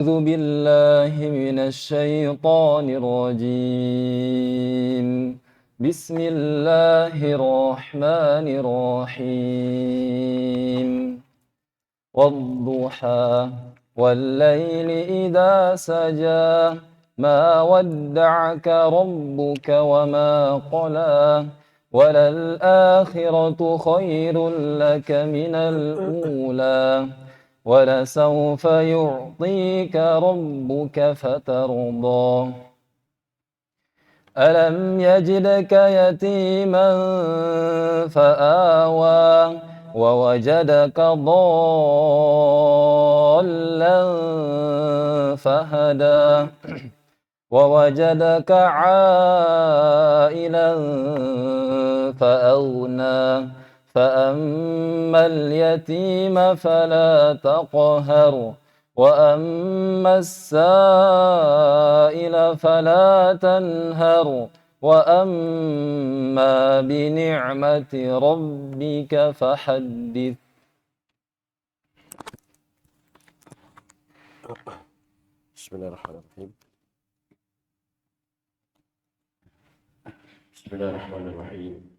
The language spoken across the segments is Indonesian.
أعوذ بالله من الشيطان الرجيم. بسم الله الرحمن الرحيم. والضحى والليل إذا سجى ما ودعك ربك وما قلى وللآخرة خير لك من الأولى ولسوف يعطيك ربك فترضى ألم يجدك يتيما فآوى ووجدك ضالا فهدى ووجدك عائلا فأغنى فأما اليتيم فلا تقهر وأما السائل فلا تنهر وأما بنعمة ربك فحدث. بسم الله الرحمن الرحيم. بسم الله الرحمن الرحيم.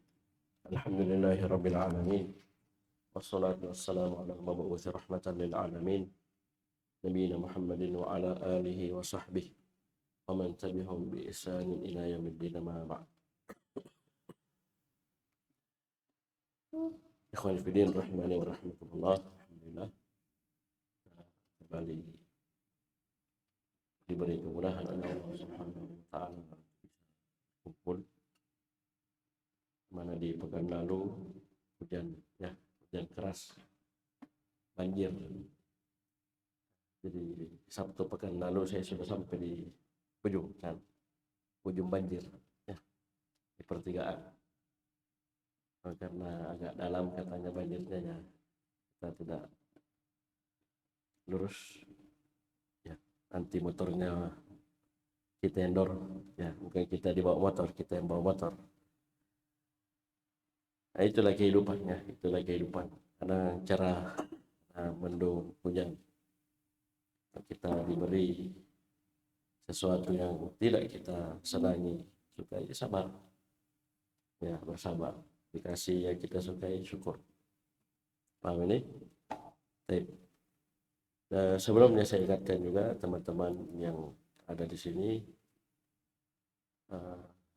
الحمد لله رب العالمين والصلاة والسلام على المبعوث رحمة للعالمين نبينا محمد وعلى آله وصحبه ومن تبعهم بإحسان إلى يوم الدين ما بعد. Ikhwan fillah rahimani wa rahmatullah. Alhamdulillah kembali diberi kemudahan oleh Allah Subhanahu wa taala kumpul mana di pekan lalu hujan keras, banjir. Jadi Sabtu pekan lalu saya sudah sampai di ujung banjir ya, di pertigaan. Karena agak dalam katanya banjirnya ya, kita tidak lurus ya, nanti motornya kita yang dorong ya, bukan kita dibawa motor, kita yang bawa motor. Nah, itulah kehidupannya, itulah kehidupan. Karena cerah, mendung, hujan, kita diberi sesuatu yang tidak kita senangi, sukai, sabar ya, bersabar. Dikasih yang kita sukai, syukur. Paham ini? Baik. Sebelumnya saya ingatkan juga teman-teman yang ada di sini,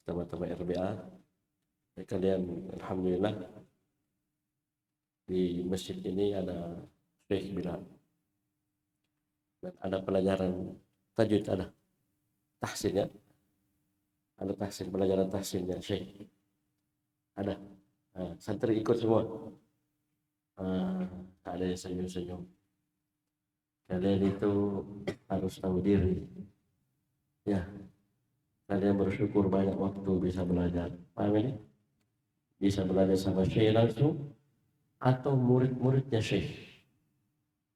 teman-teman RBA, kalian alhamdulillah di masjid ini ada Syekh Bilal dan ada pelajaran tajwid, ada tahsinnya, ada tahsin, pelajaran tahsinnya Syekh ada. Santri ikut semua. Ada yang senyum-senyum. Kalian itu harus tahu diri ya, kalian bersyukur banyak waktu bisa belajar. Paham ini? Bisa belajar sama Syekh langsung atau murid-muridnya Syekh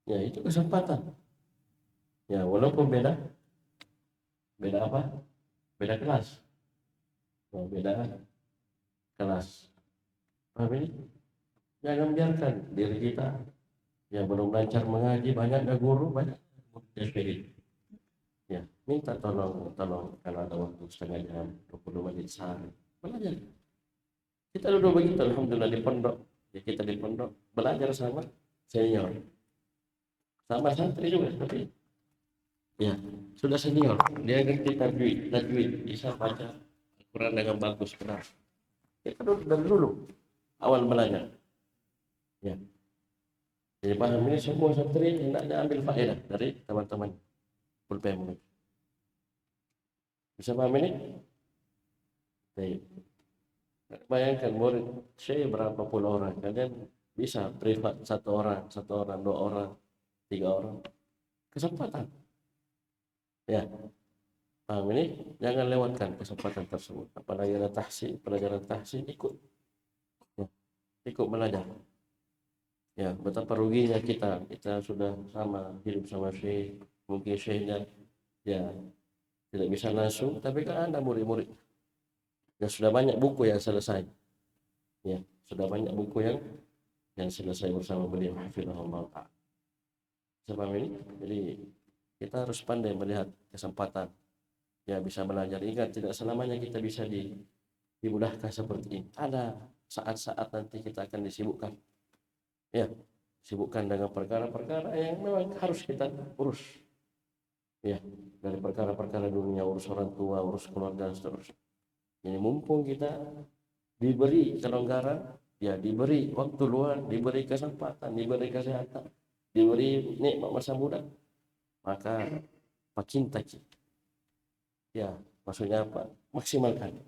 ya, itu kesempatan ya, walaupun beda apa, beda kelas ya, beda kelas. Paham ini? Jangan biarkan diri kita yang belum lancar mengaji, banyaknya guru, banyak murid ya, minta tolong kalau ada waktu setengah jam, 20 menit sehari belajar. Kita dulu begitu alhamdulillah di pondok ya, kita di pondok belajar sama senior, sama santri juga, tapi ya sudah senior, dia ngerti tajwid, bisa baca Al-Quran dengan bagus, benar. Kita dulu awal belajar ya. Jadi paham ini, semua santri hendaknya ambil faedah dari teman-teman pulpen. Bisa paham ini? Baik. Bayangkan murid Syekh berapa puluh orang, kalian bisa privat satu orang, 2 orang, 3 orang, kesempatan ya. Paham ini? Jangan lewatkan kesempatan tersebut. Apalagi ada tahsin, pelajaran tahsin, ikut ya, ikut belajar ya. Betapa ruginya kita sudah sama hidup sama Syekh, mungkin Syekhnya ya tidak bisa langsung, tapi kan ada murid-murid ya, sudah banyak buku yang selesai ya, sudah banyak buku yang selesai bersama beliau hafizahullah ta'ala. Sebab ini, jadi Kita harus pandai melihat kesempatan, ya bisa belajar. Ingat, tidak selamanya kita bisa dimudahkan seperti ini. Ada saat-saat nanti kita akan disibukkan, ya, sibukkan dengan perkara-perkara yang memang harus kita urus, ya, dari perkara-perkara dunia, urus orang tua, urus keluarga, dan seterusnya. Jadi mumpung kita diberi kelonggaran, ya diberi waktu luang, diberi kesempatan, diberi kesehatan, diberi nikmat masa muda, maka pakintaki, ya, maksudnya apa? Maksimalkan.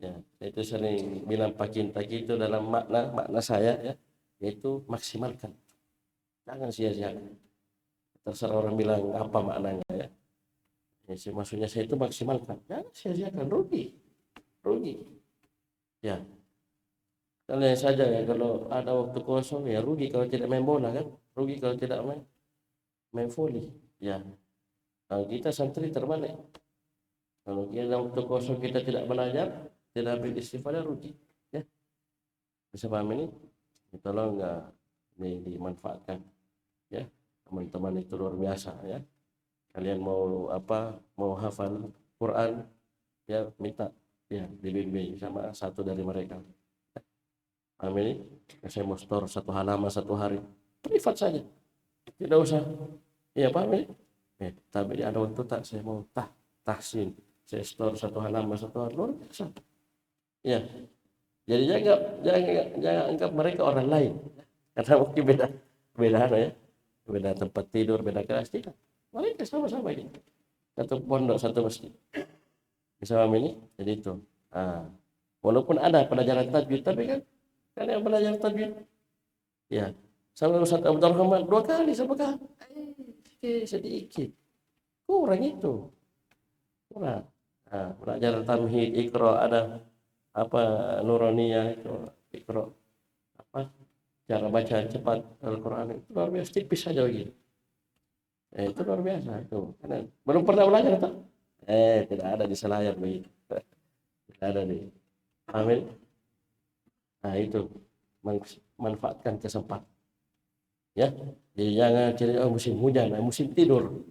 Ya, itu sering bilang pakintaki itu dalam makna saya, ya, yaitu maksimalkan. Jangan sia-siakan. Terserah orang bilang apa maknanya, ya. Ya, maksudnya saya itu maksimalkan. Jangan sia-siakan, rugi. Ya, kalian saja ya, kalau ada waktu kosong ya rugi kalau tidak main bola kan, rugi kalau tidak main volley. Ya, kalau kita santri terbalik. Kalau kita waktu kosong kita tidak belajar, tidak beristighfar, rugi. Ya, bisa paham ini? Tolong nggak dimanfaatkan. Ya, teman-teman itu luar biasa ya. Kalian mau apa? Mau hafal Quran? Ya, minta ya dibimbing sama satu dari mereka. Amin. Saya mau store satu halaman satu hari, privat saja, tidak usah. Ya Pak Amin. Tapi ada waktu tak saya mau tahsin, saya store satu halaman satu hari, luar biasa. Ya, jadi jangan anggap mereka orang lain, karena mungkin beda beda ya, beda tempat tidur, beda kelas, tidak. Mereka sama-sama gitu, satu pondok satu masjid. Bisa paham ini? Jadi itu. Nah, walaupun ada pelajaran tajwid, tapi kan yang belajar tajwid, ya, sama Ustaz Abdul Rahman 2 kali sama kan, sedikit, kurang itu, kurang. Nah, belajar tamhid, ikro, ada apa nuroniyah itu, ikro, apa cara baca cepat Al-Quran itu luar biasa, tipis saja begitu. Itu luar biasa itu. Karena belum pernah belajar tak? Tidak ada di selayar begitu. Tidak ada di. Amin. Nah itu manfaatkan kesempatan. Ya, jadi jangan cari musim hujan, musim tidur.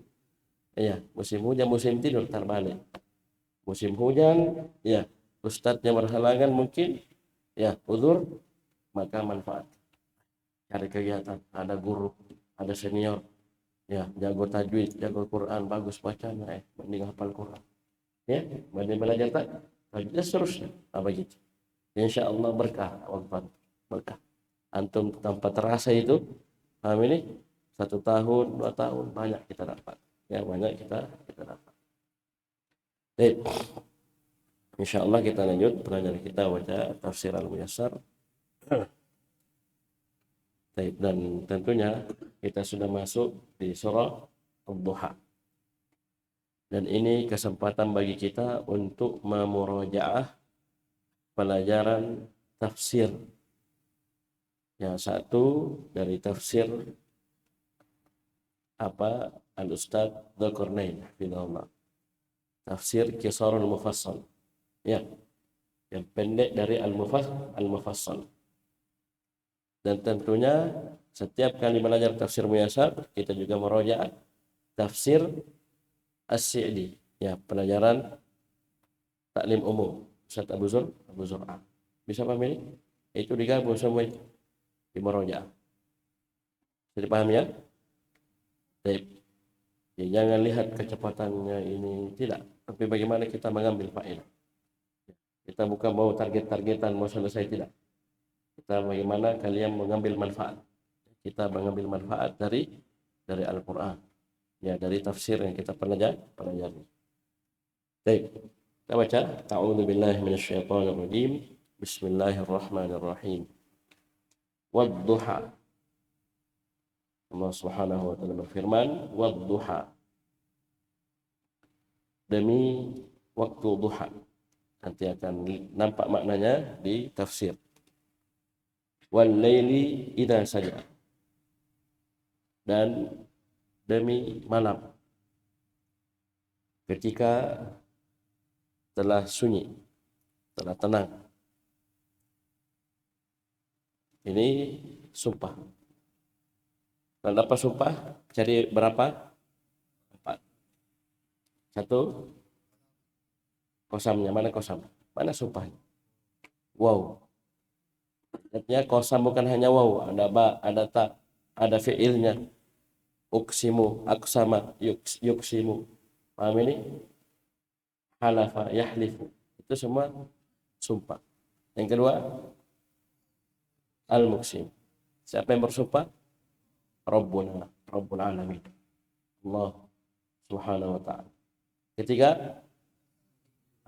Iya, musim hujan, musim tidur terbalik. Musim hujan, ya, ustadznya berhalangan mungkin, ya, udzur, maka manfaat. Cari kegiatan, ada guru, ada senior, ya, jago tajwid, jago Quran, bagus bacanya, mending hafal Quran. Ya, mending belajar tajwid, seterusnya, apa gitu. Insya Allah berkah, berkah. Antum tanpa terasa itu, paham ini, 1 tahun, 2 tahun, banyak kita dapat. Ya, banyak kita dapat. Baik. Insya Allah kita lanjut pelajaran kita baca tafsir Al-Muyassar. Baik, dan tentunya kita sudah masuk di surah Ad-Duha. Dan ini kesempatan bagi kita untuk memurojaah pelajaran tafsir. Yang satu dari tafsir apa Al-Ustadz Dzulqarnain hafizahullah. Tafsir Qisarul Mufassal. Ya, yang pendek dari Al-Mufassal. Dan tentunya setiap kali belajar tafsir Muyassar, kita juga merojaah tafsir As-Sa'di, ya, pelajaran taklim umum Ustaz Abu Zur'ah. Bisa paham ini? Itu digabung semua itu di merojaah. Jadi paham ya? Baik. Ya, jangan lihat kecepatannya ini, tidak, tapi bagaimana kita mengambil faedah. Kita bukan mau target-targetan mau selesai, tidak. Kita bagaimana kalian mengambil manfaat. Kita mengambil manfaat dari Al-Quran, ya, dari tafsir yang kita pelajari. Baik, kita baca. A'udzubillahi minasyaitonirrajim. Bismillahirrahmanirrahim. Wadduha. Allah Subhanahu wa taala berfirman, wadduha. Demi waktu duha. Nanti akan nampak maknanya di tafsir. Wal laili idza saja, dan demi malam ketika telah sunyi, telah tenang. Ini sumpah. Dan apa sumpah? Jadi berapa? Satu kosamnya, mana kosam? Mana sumpahnya? Wow. Artinya kosam bukan hanya wow, ada ba, ada ta, ada fiilnya. Uksimu, aksama, yuksimu. Paham ini? Halafa, yahlifu. Itu semua sumpah. Yang kedua, al-muksim. Siapa yang bersumpah? Rabbuna, Rabbul Alamin. Allah Subhanahu wa ta'ala. Ketiga,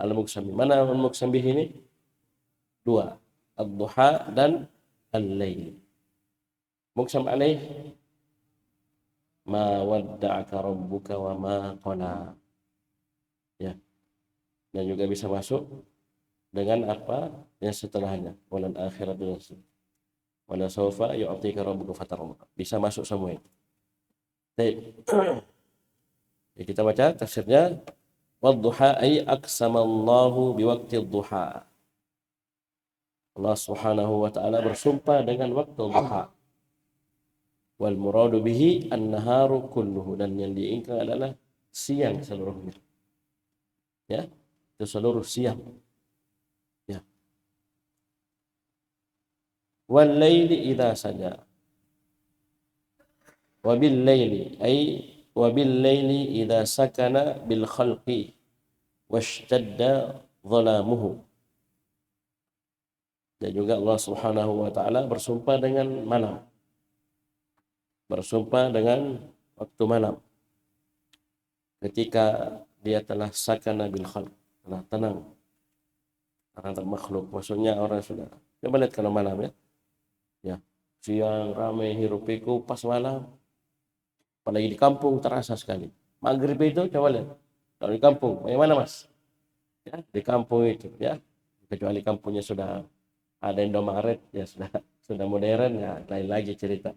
al-muksami. Mana al-muksami ini? Dua. Ad-duha dan al-lail. Muksam alaih. Ma wadda'aka rabbuka wa ma qala. Ya. Dan juga bisa masuk dengan apa yang setelahnya. Walal akhiratu yasir. Wala sawfa yu'tika rabbuka fatarda. Bisa masuk semua itu. Baik. Ya, kita baca tafsirnya. Wadduha ay aqsamallahu biwaqti duha. Allah Subhanahu wa taala bersumpah dengan waktu duha. Wal muradu bihi an-naharu kulluhu, dan yang diinginkan adalah siang seluruhnya. Ya, itu seluruh siang. Ya. Wal laili idza saja. Wa bil laili ay wa bil laili idza sakana bil khalqi washtadda dhalamuhu. Dan juga Allah Subhanahu wa taala bersumpah dengan malam. Bersumpah dengan waktu malam. Ketika dia telah sakana bil khalq, telah tenang terhadap makhluk. Maksudnya orang sudah. Coba lihat kalau malam ya. Ya, siang ramai hiruk pikuk, pas malam apalagi di kampung terasa sekali. Maghrib itu coba lihat. Kalau di kampung, bagaimana Mas? Ya, di kampung itu ya. Kecuali kampungnya sudah ada Indomaret, ya sudah modern, ya lain lagi cerita.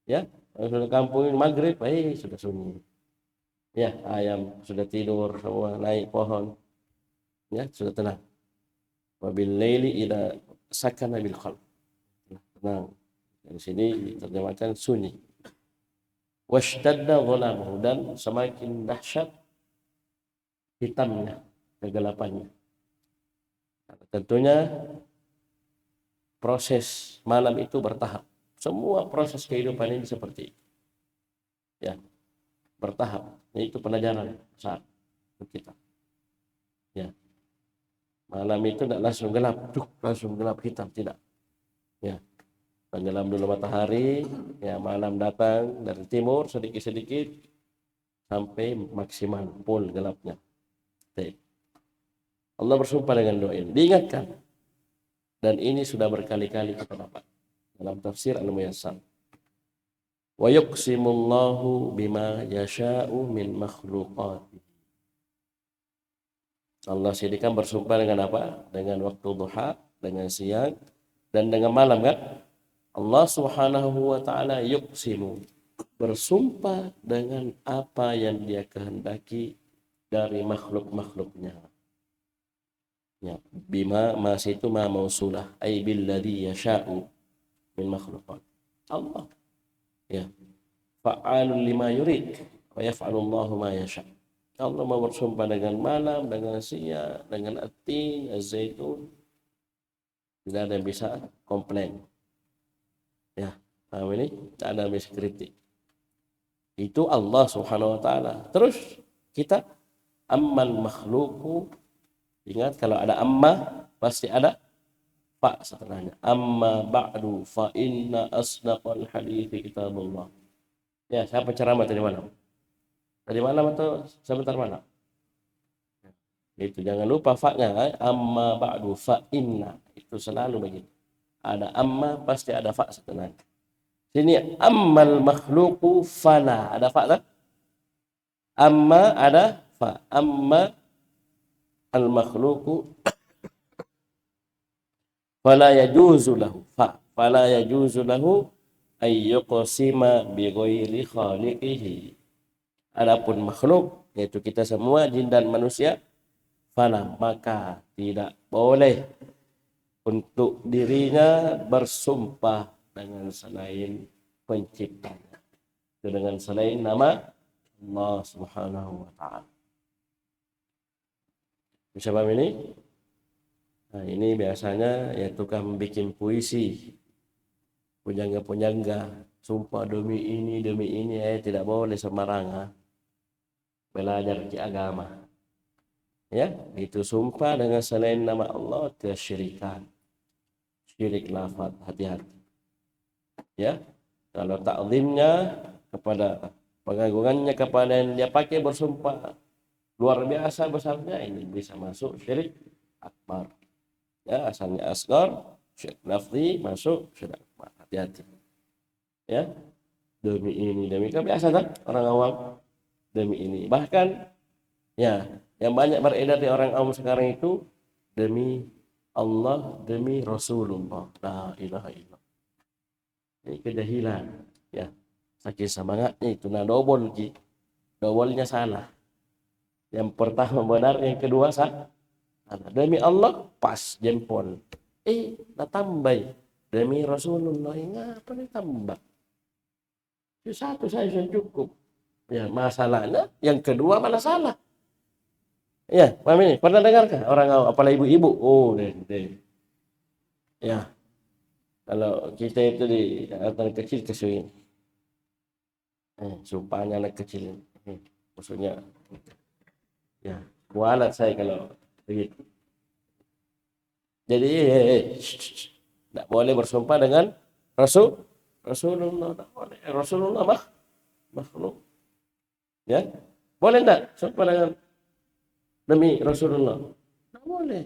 Ya, kalau sudah kampung maghrib, sudah sunyi. Ya, ayam sudah tidur semua naik pohon. Ya, sudah tenang. Wabil laili idza sakana bil khalq. Tenang. Di sini diterjemahkan sunyi. Washtadda dhalamuhu, dan semakin dahsyat hitamnya, kegelapannya. Nah, tentunya proses malam itu bertahap. Semua proses kehidupan ini seperti itu. Ya, bertahap. Itu pelajaran saat kita. Ya. Malam itu tidak langsung gelap, langsung gelap hitam, tidak. Ya. Tenggelam dulu matahari, ya malam datang dari timur sedikit-sedikit sampai maksimal full gelapnya. Allah bersumpah dengan doa ini. Diingatkan. Dan ini sudah berkali-kali kita dapat dalam tafsir Al-Muyassar. Wa yuqsimullahu bima yasha'u min makhluqati. Allah sediakan bersumpah dengan apa? Dengan waktu duha, dengan siang, dan dengan malam kan? Allah Subhanahu wa taala yuqsimu, bersumpah dengan apa yang dia kehendaki dari makhluk-makhluknya. Ya, bima mas itu ma mausulah ay billadhi yasha'u min makhluqat. Allah. Ya. Fa'alun lima yurid wa yaf'alu Allahu ma yasha'. Allah mau bersumpah dengan malam, dengan siang, dengan at-tin, az-zaitun. Tidak ada yang bisa komplain. Ya, paham ini? Tidak ada yang bisa kritik. Itu Allah Subhanahu wa taala. Terus kita ammal makhluku, ingat kalau ada amma pasti ada fa setelahnya. Amma ba'du fa inna asdaqal hadithi kitabullah. Ya, siapa ceramah tadi malam? Tadi malam atau sebentar malam? Itu jangan lupa fa-nya, amma ba'du fa inna. Itu selalu begitu. Ada amma pasti ada fa setelahnya. Sini ammal makhluqu fala, ada fa tak? Amma ada fa. Amma al makhluqu fala yajuzu lahu fa. Fala yajuzu lahu ay yuqsima bi ghairi khaliqihi. Adapun makhluk, yaitu kita semua jin dan manusia, fala, maka tidak boleh untuk dirinya bersumpah dengan selain pencipta, dengan selain nama Allah Subhanahu wa taala. Bisa paham ini? Nah, ini biasanya ya tukang bikin puisi, pujangga-pujangga, sumpah demi ini, tidak boleh sembarangan belajar di agama. Ya, itu sumpah dengan selain nama Allah kesyirikan. Syirik lafaz, hati-hati. Ya, kalau takzimnya kepada pengagungannya kepada yang dia pakai bersumpah luar biasa besarnya, ini bisa masuk syirik akbar. Ya, asalnya asgar, syirik lafzi masuk syirik akbar. Hati-hati. Ya, demi ini demi kan biasa kan orang awam demi ini. Bahkan ya, yang banyak beredar di orang awam sekarang itu demi Allah, demi Rasulullah. La ilaha illallah. Ini kejahilan. Ya, saking semangatnya itu. Nah, dobol ki. Dobolnya salah. Yang pertama benar, yang kedua salah. Demi Allah pas jempol. Dah tambah. Demi Rasulullah, ngapa nih tambah? Itu satu saya sudah cukup. Ya, masalahnya yang kedua malah salah. Ya, paham ini? Pernah dengarkah orang awam, apalagi ibu-ibu? Oh, deh. Ya, kalau kita itu di anak kecil kesuin. Sumpahnya anak kecil. Maksudnya, ya, kualat saya kalau begitu. Jadi, tidak boleh bersumpah dengan Rasulullah. Tidak boleh. Rasulullah makhluk. Ya, boleh tidak sumpah dengan demi Rasulullah? Tidak boleh.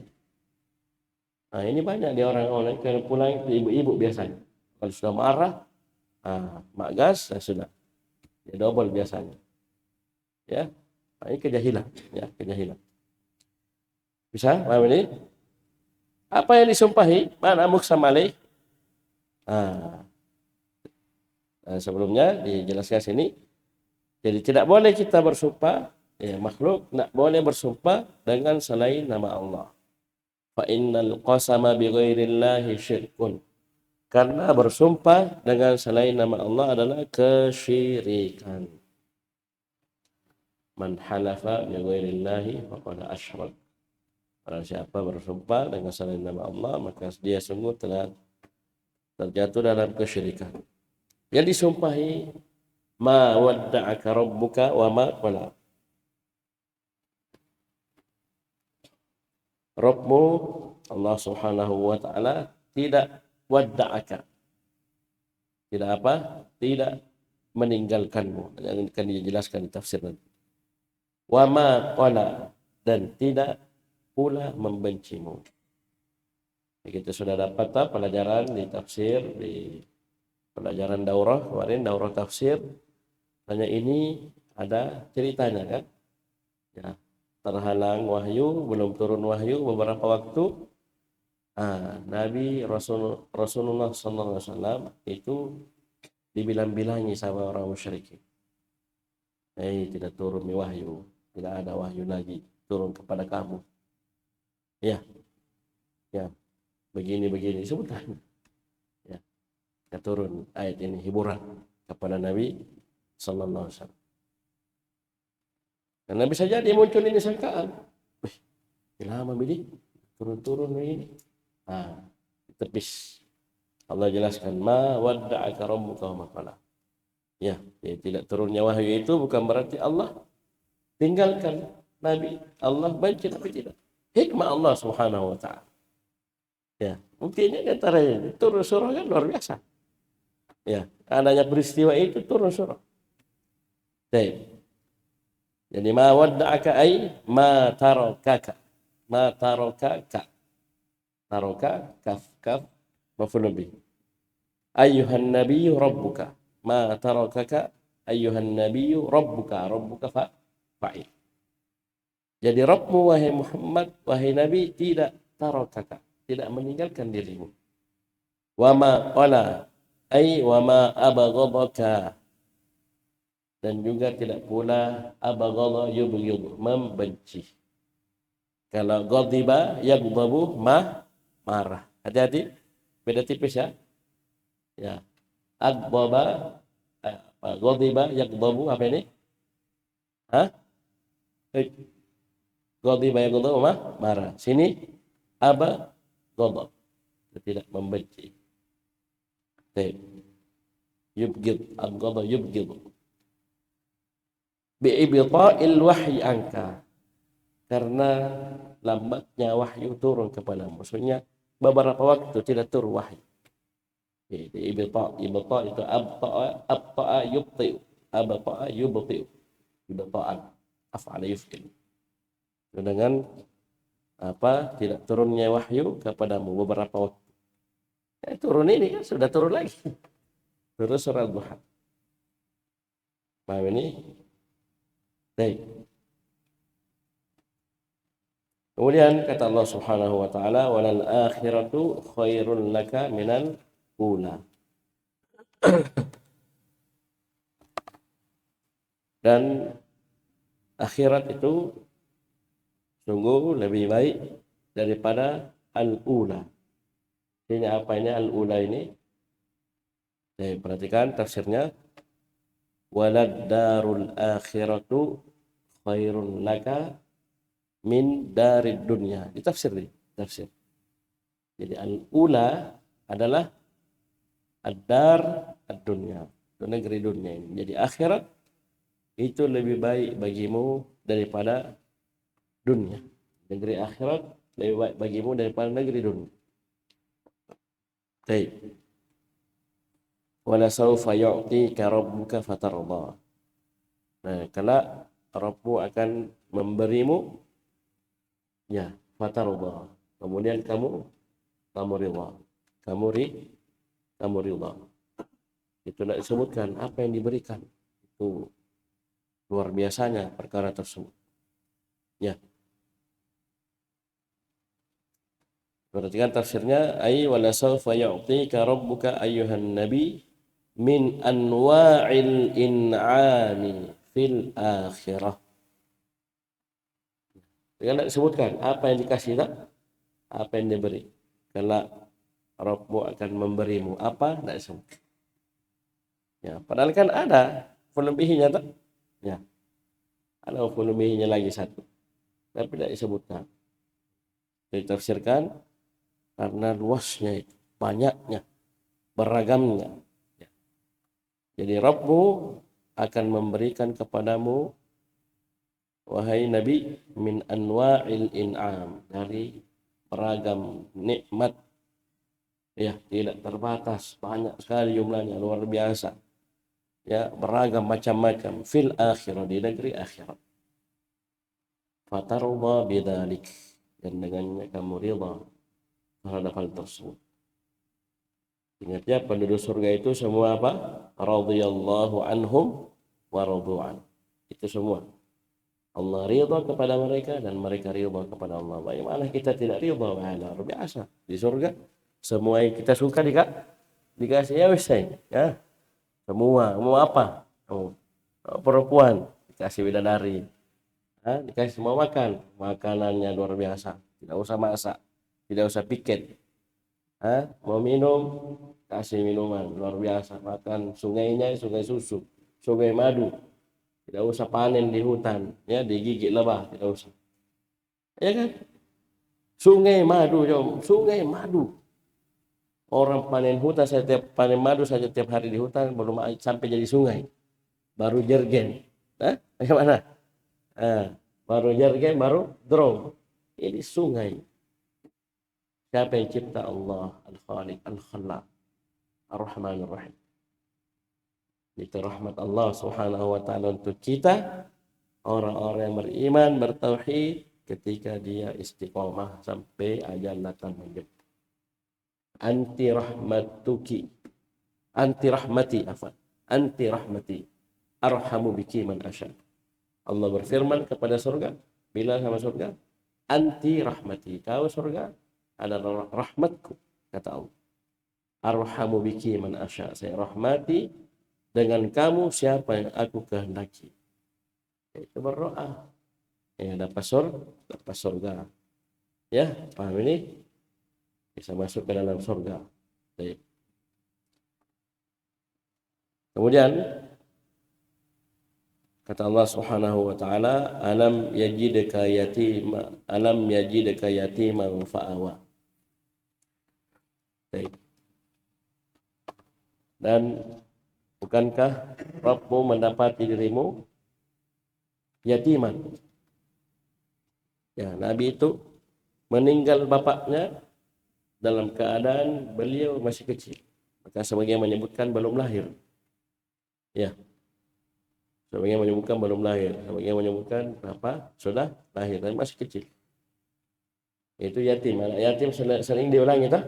Nah, ini banyak di orang-orang kalau pulang itu ibu-ibu biasanya. Kalau sudah marah, mak gas, sudah. Ya, double biasanya. Ya, nah, ini kejahilan. Ya, kejahilan. Bisa, paham ini? Apa yang disumpahi? Mana muksam alaih? Sebelumnya dijelaskan sini. Jadi tidak boleh kita bersumpah, ya, makhluk tidak boleh bersumpah dengan selain nama Allah. Fa innal qasama bi ghairillahi syirkun. Karena bersumpah dengan selain nama Allah adalah kesyirikan. Man halafa bi ghairillahi faqad asyrak. Barang siapa bersumpah dengan selain nama Allah, maka dia sungguh telah terjatuh dalam kesyirikan. Yang disumpahi ma wadda'aka rabbuka wa ma qala. Rabbmu Allah Subhanahu wa taala tidak wadda'aka. Tidak apa? Tidak meninggalkanmu. Yang akan dijelaskan di tafsir nanti. Wa ma qala, dan tidak pula membencimu. Kita sudah dapat pelajaran di tafsir, di pelajaran daurah kemarin, daurah tafsir. Hanya ini ada ceritanya kan? Ya, terhalang wahyu, belum turun wahyu beberapa waktu. Nabi Rasulullah SAW itu dibilang-bilangi sama orang musyrikin. Tidak turun wahyu, tidak ada wahyu lagi turun kepada kamu. Ya, begini sebutan. Ya, turun ayat ini hiburan kepada Nabi Sallallahu Alaihi Wasallam. Karena bisa jadi muncul ini sangkaan. Lama bini turun ini. Tepis. Allah jelaskan ma wadda'aka rabbuka wa ma qala. Ya, tidak turunnya wahyu itu bukan berarti Allah tinggalkan Nabi. Allah benci, tapi tidak. Hikmah Allah Subhanahu wa taala. Ya, buktinya di antaranya turun surah kan luar biasa. Ya, adanya peristiwa itu turun surah. Baik. Jadi ma wadda'aka ay ma tarakaka. Ma tarakaka. Taraka kaf maf'ul bih. Ayyuhan nabiyyu rabbuka. Ma tarakaka ayyuhan nabiyyu rabbuka fa'il. Jadi Rabbmu wahai Muhammad, wahai Nabi, tidak tarakaka, tidak meninggalkan dirimu. Wa ma qala ay wa ma abghadaka, dan juga tidak pula abghadha yubghid, membenci. Kalau ghadiba yaghdabu marah. Hati-hati, beda tipis ya. Ya. Aghdaba ghadiba yaghdabu apa ini? Ghadiba yaghdhabu marah. Sini aba ghadab, tidak membenci. Baik. Yubghid, abghadha yubghid. Bi'ibta'il wahyi anka, karena lambatnya wahyu turun kepadamu. Maksudnya beberapa waktu tidak turun wahyu. Ibta' itu abta'a yubti', abta'a yubti', ibta'an af'ala yuf'il. Dengan tidak turunnya wahyu kepadamu beberapa waktu. Turun ini kan sudah turun lagi. Terus surah Duha. Paham ini? Baik. Kemudian kata Allah Subhanahu wa taala, walal akhiratu khairul laka minal ula. Dan akhirat itu sungguh lebih baik daripada al-ula. Ini apa ini al-ula ini? Perhatikan tafsirnya. Walad darul akhiratu khairun laka min darid dunya. Itu tafsir nih, tafsir. Jadi al-ula adalah ad-dar ad-dunya, itu negeri dunia ini. Jadi akhirat itu lebih baik bagimu daripada dunia. Negeri akhirat lebih baik bagimu daripada negeri dunia. Baik. Wala sawfa yu'tika rabbuka fatarda. Nah, kelak Rabbmu akan memberimu ya fatarda. Kemudian kamu ridha. Kamu ridha. Itu tidak disebutkan apa yang diberikan. Itu luar biasanya perkara tersebut. Ya. Perhatikan tafsirnya, ay wala sawfa yu'tika rabbuka ayyuhan nabi min anwa'il in'ami fil akhirah. Tidak disebutkan apa yang dikasih, tak? Apa yang diberi. Kelak Rabbmu akan memberimu apa, tidak disebut. Ya, padahal kan ada lebihnya, tak? Ya. Ada lebihnya lagi satu. Tapi tidak disebutkan. Ditafsirkan karena luasnya itu, banyaknya, beragamnya. Ya. Jadi Rabbmu akan memberikan kepadamu, wahai Nabi, min anwa'il in'am, dari beragam nikmat. Ya, tidak terbatas, banyak sekali jumlahnya, luar biasa. Ya, beragam macam-macam fil akhirah, di negeri akhirat. Fatarda bidzalik, dan dengannya kamu ridha terhadap hal tersebut. Ingatnya penduduk surga itu semua apa? Radhiyallahu anhum wa radu'an. Itu semua. Allah ridha kepada mereka dan mereka ridha kepada Allah. Bagaimana kita tidak ridha? Luar biasa. Di surga semua yang kita suka dikasih ya wis ya. Semua, mau apa? Perempuan dikasih bidadari. Dikasih semua makan, makanannya luar biasa. Tidak usah masak, tidak usah piket. Mau minum, kasih minuman luar biasa. Makan sungainya, sungai susu, sungai madu. Tidak usah panen di hutan, ya digigit lebah, tidak usah. Ya kan? Sungai madu, sungai madu. Orang panen hutan panen madu saja tiap hari di hutan belum sampai jadi sungai. Baru jergen. Bagaimana? Baru jergen, baru drum. Ini sungai. Siapa yang cipta? Allah, Al-Khaliq, Al-Khallaq, Ar-Rahman Ar-Rahim. Itu rahmat Allah Subhanahu wa taala untuk kita, orang-orang yang beriman, bertauhid, ketika dia istiqomah sampai ajal datang menjemput. Anti rahmati, anti rahmati, arhamu biki man asya. Allah berfirman kepada surga, bila sama surga, anti rahmati, kau surga adalah rahmatku, kata Allah. Arhamu biki man asya, saya rahmati dengan kamu siapa yang aku kehendaki. Itu berdoa. Ya, dapat surga. Ya, paham ini? Bisa masuk ke dalam surga. Baik. Kemudian Kata Allah Subhanahu wa taala, alam yajidka yatiman fa'awa. Baik. Dan bukankah Rabbmu mendapati dirimu yatiman? Ya, Nabi itu meninggal bapaknya dalam keadaan beliau masih kecil. Maka sebagian menyebutkan belum lahir. Ya. Sebagian menyebutkan belum lahir, sebagian menyebutkan apa? Sudah lahir dan masih kecil. Itu yatim. Anak yatim sering diulangi tak?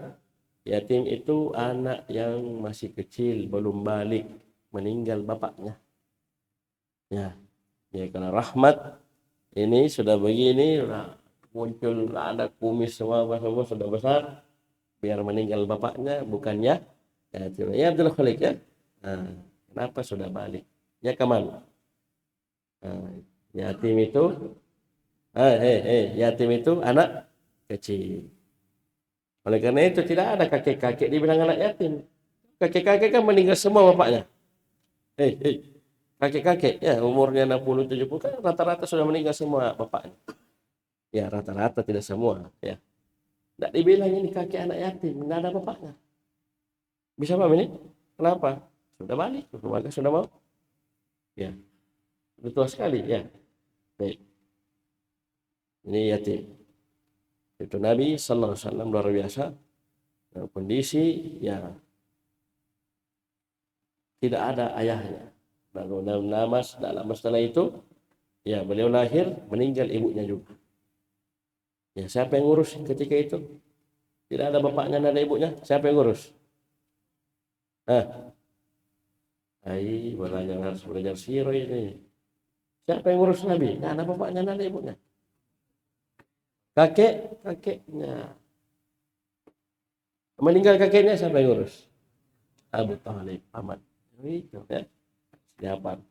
Yatim itu anak yang masih kecil, belum balik, meninggal bapaknya. Ya, ya karena rahmat ini sudah begini, sudah muncul ada kumis semua sudah besar, biar meninggal bapaknya bukannya yatim. Ya Abdul Khalik ya. Nah, kenapa sudah balik? Ya kemana? Yatim itu yatim itu anak kecil. Oleh karena itu tidak ada kakek-kakek dibilang anak yatim. Kakek-kakek kan meninggal semua bapaknya. Kakek-kakek ya umurnya 60 70 kan rata-rata sudah meninggal semua bapaknya. Ya rata-rata tidak semua ya. Tidak dibilang ini kakek anak yatim, tidak ada bapaknya. Bisa paham ini? Kenapa? Sudah balik, keluarga sudah mau. Ya. Betul sekali ya. Baik. Ini yatim. Itu Nabi sallallahu alaihi wasallam luar biasa. Dalam kondisi ya tidak ada ayahnya. Lalu lama setelah itu ya beliau lahir, meninggal ibunya juga. Ya siapa yang ngurus ketika itu? Tidak ada bapaknya, tidak ada ibunya. Siapa yang ngurus? Harus belajar sirah ini. Siapa yang ngurus Nabi? Tidak ada bapaknya, tidak ada ibunya. Kakeknya. Meninggal kakeknya, siapa yang ngurus? Abu Talib, paman. Itu ya. Siapa?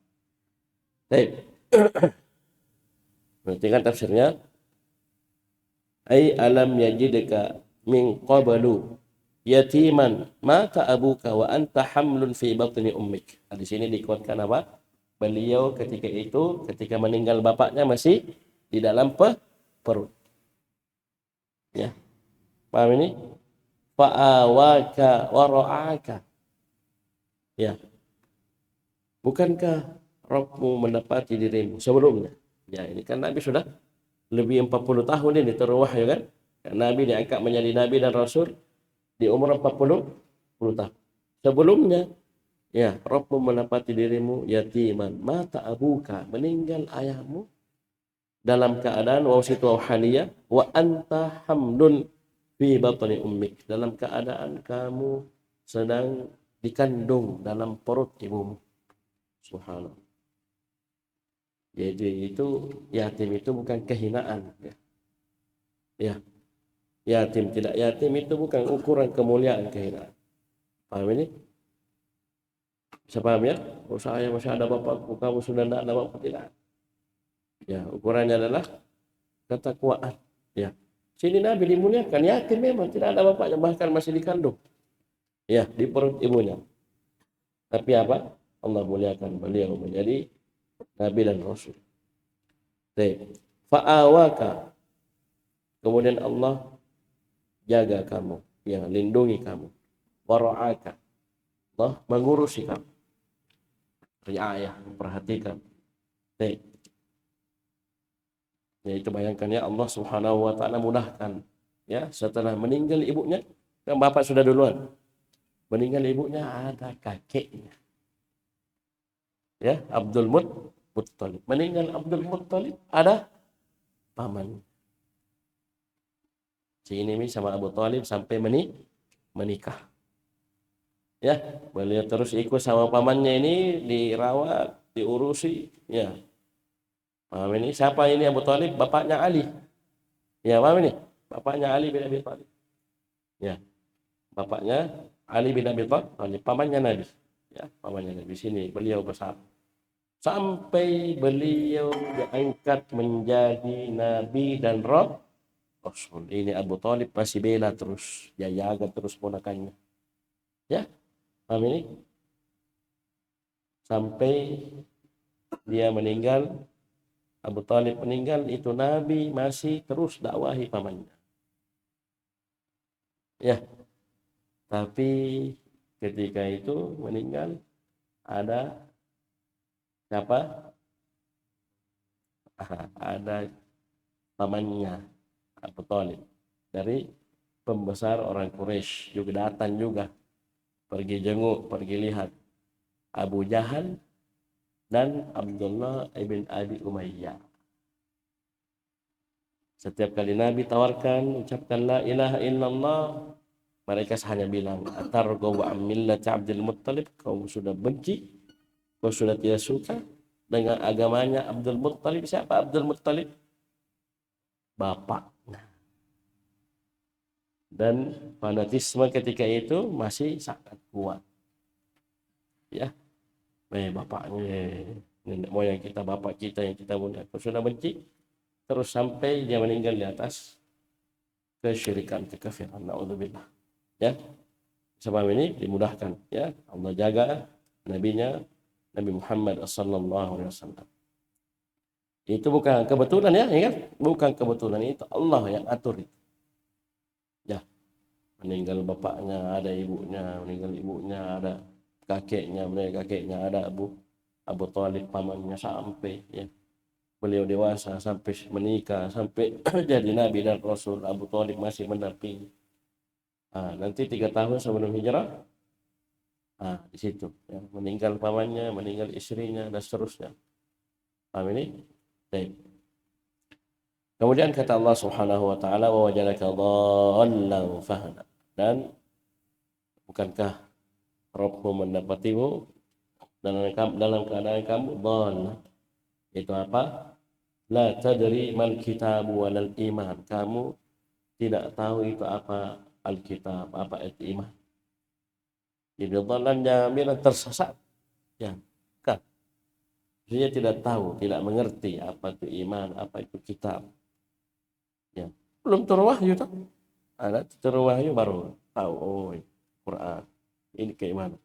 Baik. Berarti kan tafsirnya ai alam yajidka min qablu yatiman mata abuka wa anta hamlun fi batni ummik. Di sini dikuatkan apa? Beliau ketika meninggal bapaknya masih di dalam perut. Ya. Paham ini? Fa'awaka wa ra'aka. Ya. Bukankah Rabbmu mendapati dirimu sebelumnya? Ya, ini kan Nabi sudah lebih 40 tahun ini turun wahyu kan? Nabi diangkat menjadi Nabi dan Rasul di umur 40 tahun. Sebelumnya, ya, Rabbmu mendapati dirimu yatiman, mata abuka, meninggal ayahmu dalam keadaan wasitu haliyah wa anta hamdun fi batni ummik, dalam keadaan kamu sedang dikandung dalam perut ibumu. Subhanallah. Jadi itu yatim itu bukan kehinaan. Ya. Yatim tidak yatim itu bukan ukuran kemuliaan kehinaan. Paham ini? Bisa paham ya? Oh, saya masih ada bapak, kamu sudah tidak ada bapak, tidak. Ya, ukurannya adalah ketakwaan. Ya. Sini Nabi dimuliakan, yatim memang tidak ada bapaknya, bahkan masih dikandung. Ya, di perut ibunya. Tapi apa? Allah muliakan beliau menjadi Nabi dan Rasul. Fa'awaka. Kemudian Allah jaga kamu, ya, lindungi kamu. Wara'aka. Allah mengurusi kamu. Riayah, memperhatikan. Ya itu bayangkan ya, Allah Subhanahu wa taala mudahkan ya, setelah meninggal ibunya, kan bapak sudah duluan. Meninggal ibunya ada kakeknya. Ya, Abdul Muttalib. Meninggal Abdul Muttalib ada paman. Si ini sama Abu Talib sampai menikah. Ya, beliau terus ikut sama pamannya ini, dirawat, diurusi, ya. Paham ini? Siapa ini Abu Talib? Bapaknya Ali. Ya, paham ini? Bapaknya Ali bin Abi Thalib. Ya. Bapaknya Ali bin Abi Thalib, pamannya Nabi. Ya, pamannya Nabi. Di sini beliau besar. Sampai beliau diangkat menjadi Nabi dan Rasul. Ini Abu Talib masih bela terus, dia jaga terus ponakannya. Ya, paham ini? Sampai dia meninggal, Abu Talib meninggal, itu Nabi masih terus dakwahi pamannya. Ya, tapi ketika itu meninggal ada siapa? Ada pamannya Abu Talib dari pembesar orang Quraisy juga datang juga, pergi jenguk, pergi lihat Abu Jahal dan Abdullah ibn Abi Umayyah. Setiap kali Nabi tawarkan, ucapkan la ilaha illallah, mereka hanya bilang, atarghabu an millati Abdul Muttalib, kau sudah benci, kau sudah tidak suka dengan agamanya Abdul Muttalib. Siapa Abdul Muttalib? Bapak. Dan fanatisme ketika itu masih sangat kuat. Ya, bapaknya, nenek moyang kita, bapak kita yang kita mulia, kau sudah benci, terus sampai dia meninggal di atas kesyirikan, kekafiran. Naudzubillah. Ya, sebab ini dimudahkan. Ya, Allah jaga nabinya Nabi Muhammad sallallahu alaihi wasallam. Itu bukan kebetulan, ya, ingat, bukan kebetulan, itu Allah yang atur itu. Ya, meninggal bapaknya, ada ibunya, meninggal ibunya, ada kakeknya, meninggal kakeknya, ada Abu Talib pamannya, sampai ya beliau dewasa, sampai menikah, sampai jadi nabi dan rasul, Abu Talib masih mendampingi. Nanti 3 tahun sebelum hijrah, di situ ya, meninggal pamannya, meninggal istrinya, dan seterusnya. Paham ini? Baik. Kemudian kata Allah Subhanahu wa taala, wa wajadaka dhallan fahada. Dan bukankah Rabbmu mendapatimu dalam keadaan kamu dhalla? Itu apa? La tadri mal kitabu walal iman. Kamu tidak tahu itu apa Alkitab, apa itu iman. Jadi dhallan jamilan, tersesat. Ya, kan? Dia tidak tahu, tidak mengerti apa itu iman, apa itu kitab. Ya, belum turun wahyu tak? Ada turun wahyu baru tahu, oh Quran ini keimanan.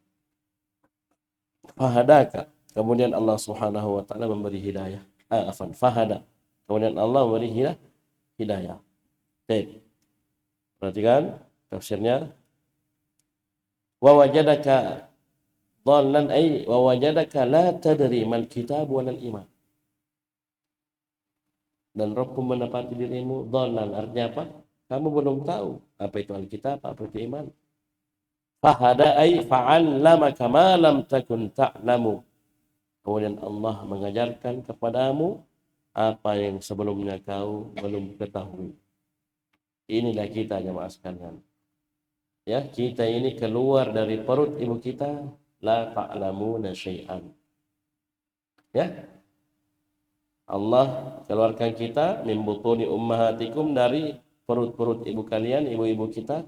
Fahadaka, kemudian Allah Subhanahu wa taala memberi hidayah. Fahada, kemudian Allah memberi hidayah. Baik, perhatikan tafsirnya. Wa wajadaka dhallan, ay wa wajadaka la tadri mal kitab wal iman. Dan Rabbmu mendapati dirimu dhallan, artinya apa? Kamu belum tahu apa itu Alkitab, apa itu iman. Fahada ay fa'allamaka ma lam takun ta'lamu. Kemudian Allah mengajarkan kepadamu apa yang sebelumnya kau belum ketahui. Inilah kita jemaah sekalian. Ya, kita ini keluar dari perut ibu kita, la ta'lamuna syai'an. Ya, Allah keluarkan kita min butuni ummahatikum, dari perut-perut ibu kalian, ibu-ibu kita,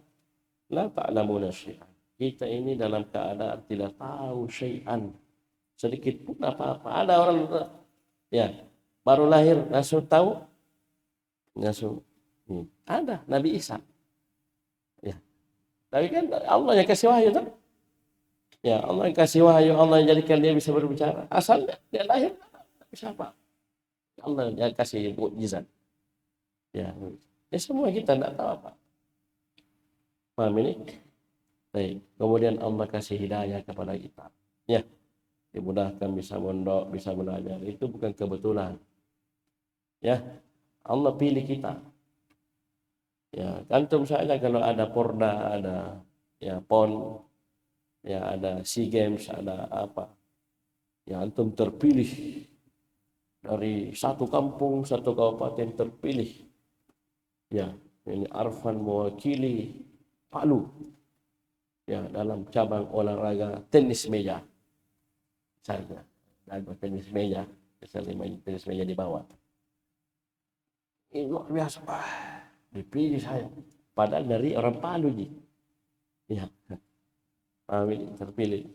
la ta'lamuna syai'an. Kita ini dalam keadaan tidak tahu syai'an, sedikit pun apa-apa. Ada orang ya baru lahir langsung tahu, langsung ada Nabi Isa. Ya, tapi kan Allah yang kasih wahyu tak? Ya, Allah yang kasih wahyu, Allah yang jadikan dia bisa berbicara. Asalnya dia lahir bisa apa? Allah yang kasih mukjizat. Ya, semua kita tidak tahu apa. Paham ini? Baik. Kemudian Allah kasih hidayah kepada kita. Ya, dimudahkan bisa mondok, bisa belajar. Itu bukan kebetulan. Ya, Allah pilih kita. Ya, antum saja kalau ada Porda, ada ya PON, ya ada SEA Games, ada apa. Ya, antum terpilih dari satu kampung, satu kabupaten terpilih. Ya, ini Arfan mewakili Palu. Ya, dalam cabang olahraga tenis meja. Misalnya, ada tenis meja, misalnya tenis meja di bawah. Ini luar biasa, dipilih saya. Padahal dari orang Palu, ji. Ya, terpilih.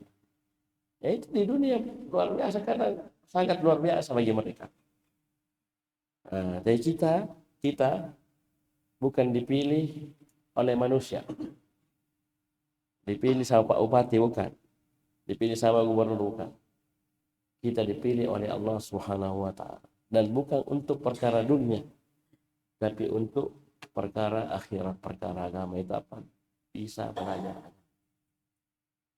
Ya, itu di dunia luar biasa, karena sangat luar biasa bagi mereka. Dari kita bukan dipilih oleh manusia. Dipilih sama Pak Bupati bukan. Dipilih sama gubernur bukan. kita dipilih oleh Allah Subhanahu wa taala, dan bukan untuk perkara dunia tapi untuk perkara akhirat, perkara agama. Itu apa? Bisa belajar,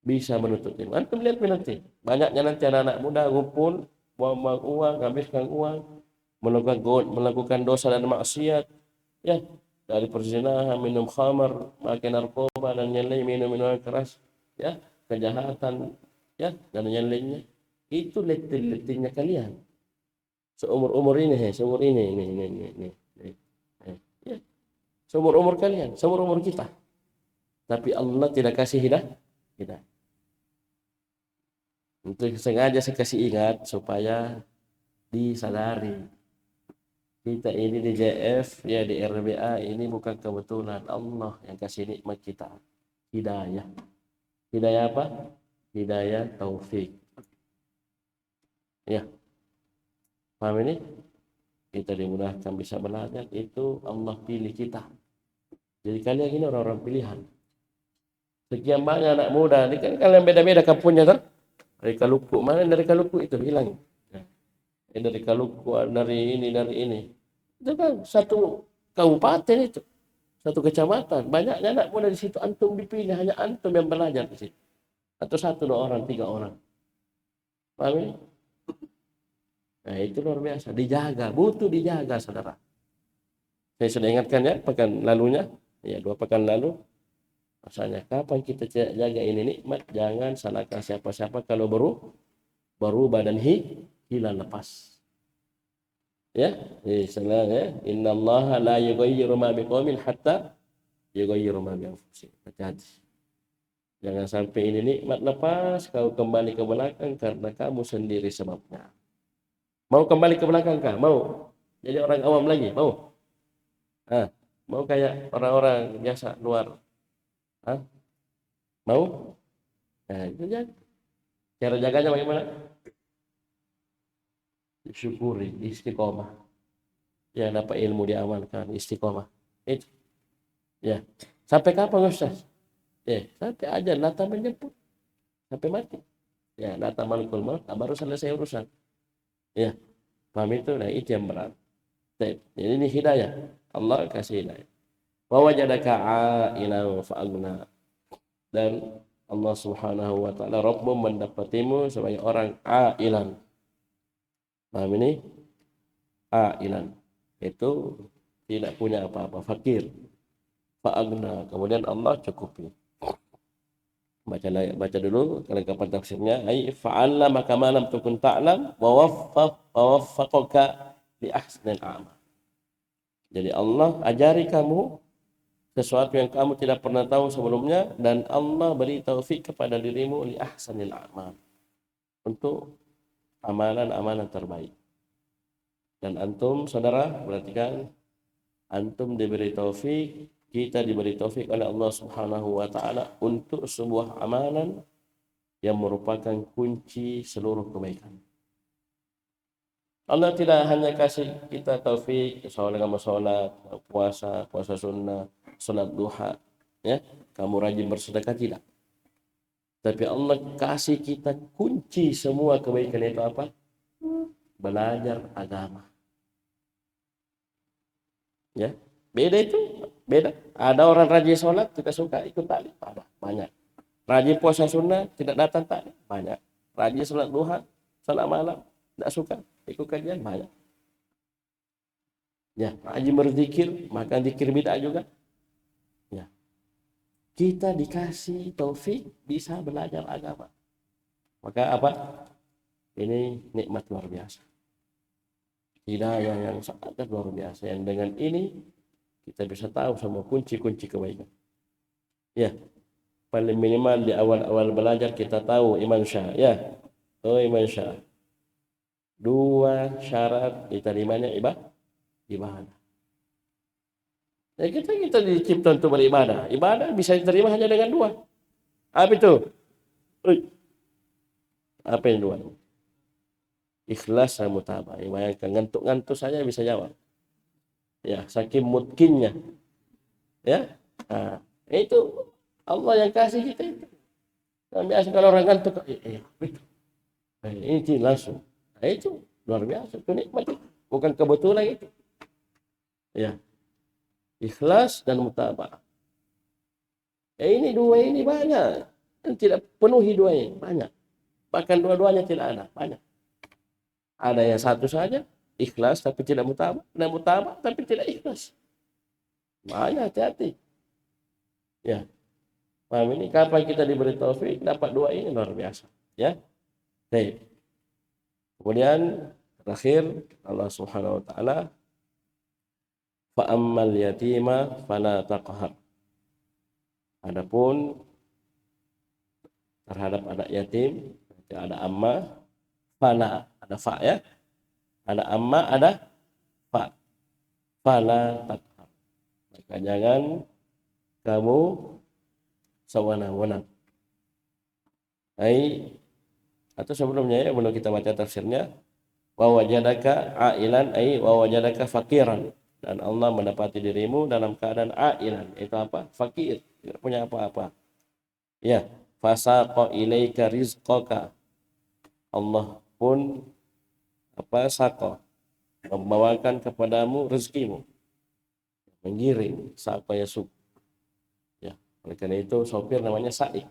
bisa menuntut ilmu. Antum lihat nanti banyaknya nanti anak-anak muda ngumpul, buang uang, habiskan uang, melakukan dosa dan maksiat, ya, dari perzinahan, minum khamar, pakai narkoba dan yang lain, minum minuman keras, ya, kejahatan, ya, dan yang lainnya. Itu letih-letihnya kalian seumur ini, seumur ini, ya, seumur kalian, seumur kita. Tapi Allah tidak kasih hidayah. Untuk sengaja saya kasih ingat supaya disadari. Kita ini di JF, ya di RBA ini bukan kebetulan, Allah yang kasih nikmat kita. Hidayah. Hidayah apa? Hidayah taufik. Ya. Paham ini? Kita dimudahkan bisa belajar, itu Allah pilih kita. Jadi kalian ini orang-orang pilihan. Sekian banyak anak muda, ini kan kalian beda-beda kampungnya kan? Dari Kaluku, mana dari Kaluku itu hilang. Dari Kaluku, dari ini. Itu kan satu kabupaten itu. Satu kecamatan. Banyaknya anak muda di situ, antum dipilih, hanya antum yang belajar di situ. Atau 1, 2 orang, 3 orang. Paham ini? Nah itu luar biasa, dijaga, butuh dijaga saudara. Saya sudah ingatkan ya pekan lalunya, ya 2 pekan lalu, maksudnya kapan kita jaga ini nikmat, jangan salahkan siapa-siapa kalau baru badan hilang lepas. Ya, salah ya, innallaha la yughayyiru ma biqaumin hatta yughayyiru ma bi anfusihim. Hati-hati. Jangan sampai ini nikmat lepas, kau kembali ke belakang karena kamu sendiri sebabnya. Mau kembali ke belakang kah? Mau jadi orang awam lagi? Mau? Mau kayak orang-orang biasa luar? Mau? Nah, itu aja. Cara jaganya bagaimana? Syukuri, istiqomah. Ya, dapat ilmu diamalkan, istiqomah. Itu. Ya. Sampai kapan Ustaz? Ya, sampai aja datang menjemput. Sampai mati. Ya, datang malakul maut, baru selesai urusan. Ya. Paham itu? Nah, itu yang berat. Jadi ini hidayah. Allah kasih hidayah. Wa wajadaka a'ilan fa'agna. Dan Allah Subhanahu wa taala Rabbmu mendapatimu sebagai orang ailan. Paham ini? Ailan. Itu tidak punya apa-apa, fakir. Fa'agna. Kemudian Allah cukupi. Baca dulu kelengkapan tafsirnya. Ai fa'allama kama lam takun ta'lam wa waffaqaka li ahsanil a'mal. Jadi Allah ajari kamu sesuatu yang kamu tidak pernah tahu sebelumnya, dan Allah beri taufik kepada dirimu li ahsanil a'mal, untuk amalan-amalan terbaik. Dan antum saudara perhatikan, antum diberi taufik, kita diberi taufik oleh Allah Subhanahu wa taala untuk sebuah amalan yang merupakan kunci seluruh kebaikan. Allah tidak hanya kasih kita taufik soal kamu sholat, puasa sunnah, sholat duha, ya, kamu rajin bersedekah, tidak. Tapi Allah kasih kita kunci semua kebaikan itu apa? Belajar agama. Ya, beda itu, beda. Ada orang rajin sholat tidak suka ikut taklim, ada banyak. Rajin puasa sunnah tidak datang taklim, banyak. Rajin sholat duha, sholat malam tidak suka ikut kajian, banyak. Ya, rajin berzikir, makan zikir bid'ah juga. Ya, kita dikasih taufik bisa belajar agama. Maka apa? Ini nikmat luar biasa. Hidayah yang sangat luar biasa. Yang dengan ini kita bisa tahu semua kunci-kunci kebaikan. Ya, paling minimal di awal-awal belajar kita tahu iman syah. Ya, iman syah. 2 syarat diterimanya ibadah. Ya, kita dicipta untuk beribadah. Ibadah bisa diterima hanya dengan 2. Apa itu? Apa yang 2? Ikhlas sama mutabah. Bayangkan ngantuk-ngantuk saja bisa jawab. Ya, saking mungkinnya. Ya. Nah, itu Allah yang kasih kita itu. Biasa kalau orang ngantuk, itu. Ini langsung. Nah, itu luar biasa, itu nikmat. Bukan kebetulan itu. Ya, ikhlas dan mutaba'ah. Ini dua ini banyak. Dan tidak penuhi dua ini banyak. Bahkan dua-duanya tidak ada, banyak. Ada yang satu saja, ikhlas tapi tidak mutaba'ah, dan mutaba'ah tapi tidak ikhlas. Banyak, hati-hati. Ya, paham ini? Kapan kita diberi taufik dapat dua ini luar biasa. Ya, baik. Kemudian terakhir Allah Subhanahu wa taala fa ammal yatima fala taqhar. Adapun terhadap anak yatim ada amma, fala, ada fa ya. Ada amma, ada fa. Fala taqhar. Maka jangan kamu sewenang-wenang. Atau sebelumnya ya, belum kita baca tafsirnya, wa wajadaka ailan wa wajadaka fakiran, dan Allah mendapati dirimu dalam keadaan ailan, itu apa? Fakir, tidak punya apa-apa. Ya, fasaqa ilaika rizqaka, Allah pun saqa, membawakan kepadamu rezekimu, menggiring, saqa yasuk. Ya, oleh karena itu sopir namanya saik,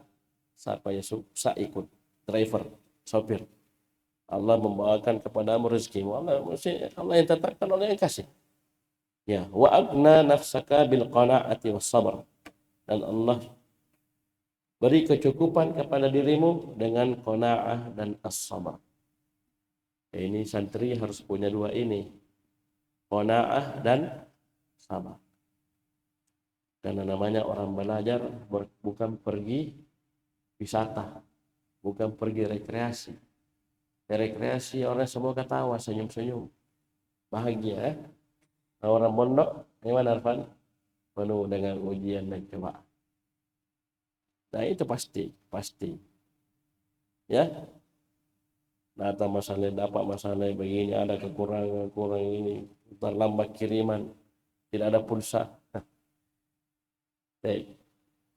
saqa yasuk, saikun, driver, sopir. Allah membawakan kepadamu rezekimu. Allah yang tetapkan, Allah yang kasih. Ya, wa agna nafsaka bil qanaati was sabr. Dan Allah beri kecukupan kepada dirimu dengan qanaah dan as-sabr. Ini santri harus punya dua ini, qanaah dan sabar. Karena namanya orang belajar bukan pergi wisata, bukan pergi rekreasi. Rekreasi orang semua ketawa, senyum-senyum, bahagia. Nah, orang pondok gimana Arfan? Penuh dengan ujian dan cobaan. Nah itu pasti. Ya. Nah, ada masalah, dapat masalah begini, ada kekurangan ini, terlambat kiriman, tidak ada pulsa.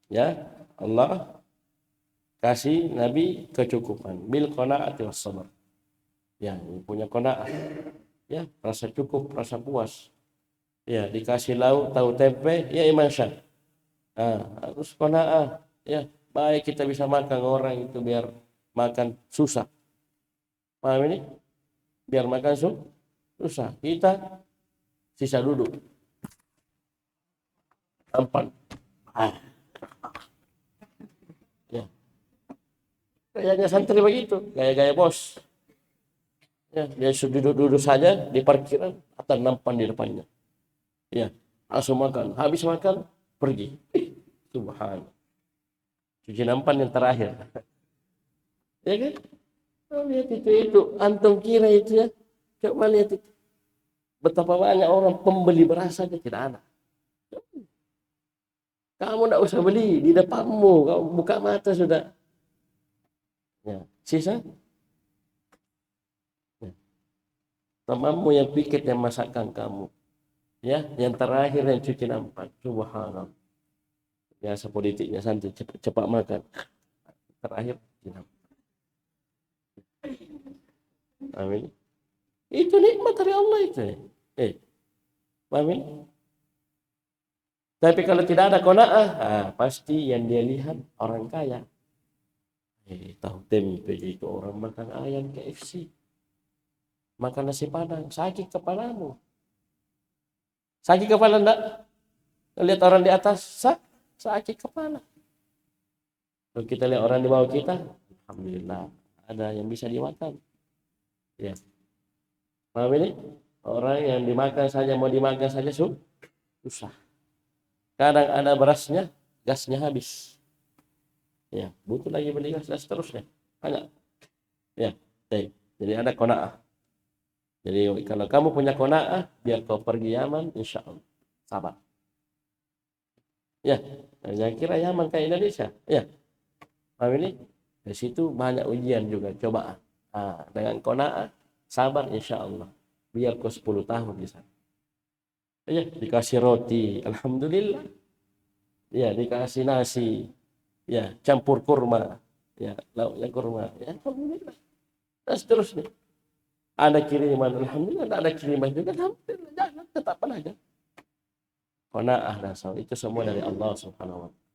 Ya, Allah kasih Nabi kecukupan bil qanaati was sabr. Ya, punya qanaah. Ya, rasa cukup, rasa puas. Ya, dikasih lauk, tahu tempe, ya masya. Harus qanaah. Ya, baik kita bisa makan, orang itu biar makan susah. Paham ini? Biar makan susah. Kita sisa duduk. Tampan. Ya. Kayaknya santri begitu, gaya-gaya bos. Ya, dia duduk-duduk saja di parkiran atau nampan di depannya. Ya, langsung makan. Habis makan, pergi. Subhanallah. Cuci nampan yang terakhir. Ya kan? Lihat itu. Antum kira itu ya. Coba lihat itu. Betapa banyak orang pembeli beras saja tidak ada. Kamu tidak usah beli di depanmu. Kamu buka mata sudah. Ya, sisa. Temanmu yang pikir yang masakkan kamu. Ya, yang terakhir yang cuci nampan. Subhanallah. Biasa politiknya santai, cepat makan. Terakhir cuci nampan. Amin. Itu nikmat dari Allah itu. Amin. Tapi kalau tidak ada qanaah, pasti yang dia lihat orang kaya. Tahu tempe itu orang makan ayam KFC. Makan nasi padang, sakit kepalamu. Sakit kepala enggak? Lihat orang di atas, sakit kepala. Kalau kita lihat orang di bawah kita, alhamdulillah ada yang bisa dimakan. Ya. Paham ini? Orang yang dimakan saja, mau dimakan saja susah. Kadang ada berasnya, gasnya habis. Ya, butuh lagi beli gas dan seterusnya. Banyak. Ya, jadi ada qanaah. Jadi kalau kamu punya qanaah, biar kau pergi Yaman, insya Allah. Sabar. Ya, jangan kira Yaman kayak Indonesia. Ya, paham ini? Di situ banyak ujian juga, cobaan. Dengan qanaah, sabar insya Allah. Biar kau 10 tahun di sana. Ya, dikasih roti, alhamdulillah. Ya, dikasih nasi. Ya, campur kurma. Ya, lauknya kurma. Ya, alhamdulillah. dan seterusnya. Ada kiriman, alhamdulillah. Ada kiriman juga, alhamdulillah. Jangan, tetap belajar. Qanaah dan sabar itu semua dari Allah Subhanahu wa taala.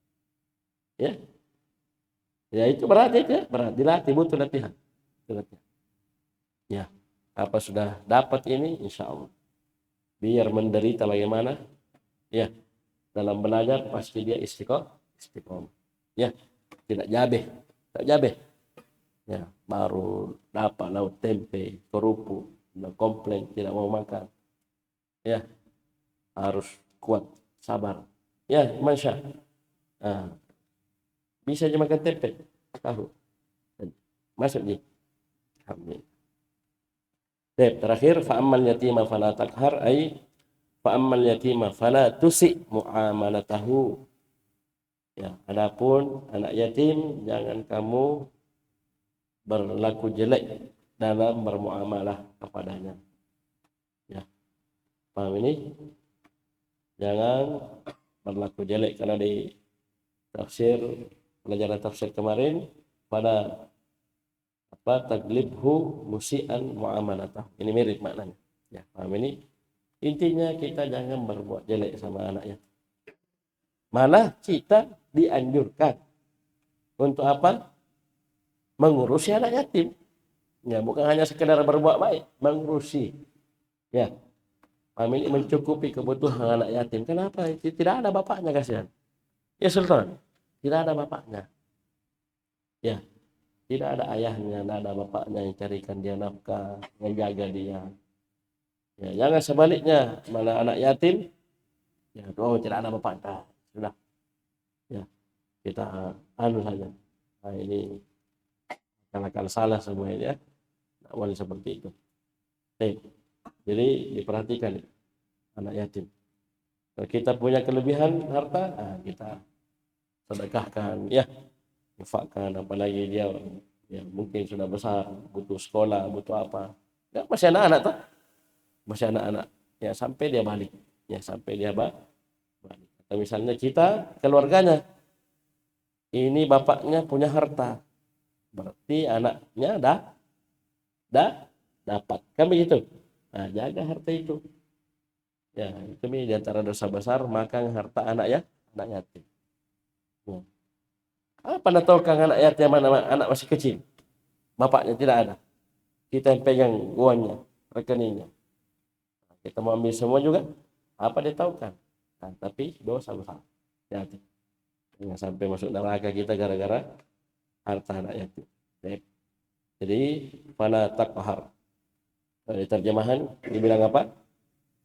Ya. Ya itu berat itu ya, berat. Dilatih, butuh latihan. Butuh latihan. Ya. Apa sudah dapat ini, insya Allah. Biar menderita bagaimana? Ya. Dalam belajar pasti dia istiqomah. Ya. Tidak jabeh. Tak jabeh. Ya, baru dapat lauk tempe, kerupuk, komplain, tidak mau makan. Ya, harus kuat, sabar. Ya, masya. Nah, bisa aja makan tempe, tahu. Masuk nih. Alhamdulillah. Terakhir, fa'ammal yatima fala takhar, ay fa'ammal yatima fala tusi mu'amalatahu. Ya, adapun anak yatim jangan kamu berlaku jelek dalam bermuamalah kepadanya. Ya, paham ini? Jangan berlaku jelek, karena di tafsir, pelajaran tafsir kemarin, pada taglibhu musian muamalatah. Ini mirip maknanya. Ya, paham ini? Intinya kita jangan berbuat jelek sama anak yatim. Malah kita dianjurkan untuk apa? Mengurusi anak yatim. Ya, bukan hanya sekedar berbuat baik, mengurusi. Ya, paham ini? Mencukupi kebutuhan anak yatim. Kenapa? Tidak ada bapaknya, kasihan. Ya Sultan, tidak ada bapaknya. Ya, tidak ada ayahnya, tidak ada bapaknya yang carikan dia nafkah, menjaga dia. Ya, jangan sebaliknya, malah anak yatim, ya, oh tidak ada bapaknya, sudah. Ya, kita anu saja. Nah, ini kalau salah semua ini ya, tidak boleh seperti itu. Jadi diperhatikan anak yatim. Kalau kita punya kelebihan harta, nah, kita sedekahkan, ya, infakkan. Apalagi dia ya mungkin sudah besar, butuh sekolah, butuh apa, ya, masih anak-anak tuh, masih anak-anak, ya, sampai dia balik, ya, sampai dia balik. Atau misalnya kita keluarganya, ini bapaknya punya harta, berarti anaknya dapat, kan begitu. Nah, jaga harta itu. Ya, itu di antara dosa besar makan harta anak yatim. Ya. Apa nak tahu kan anak yatim, anak masih kecil, bapaknya tidak ada, kita yang pegang uangnya, rekeningnya, kita mau ambil semua juga, apa dia tahu kan? Nah, tapi dosa besar. Hati-hati, jangan sampai masuk neraka kita gara-gara harta anak yatim. Jadi fala taqhar, di terjemahan dibilang apa?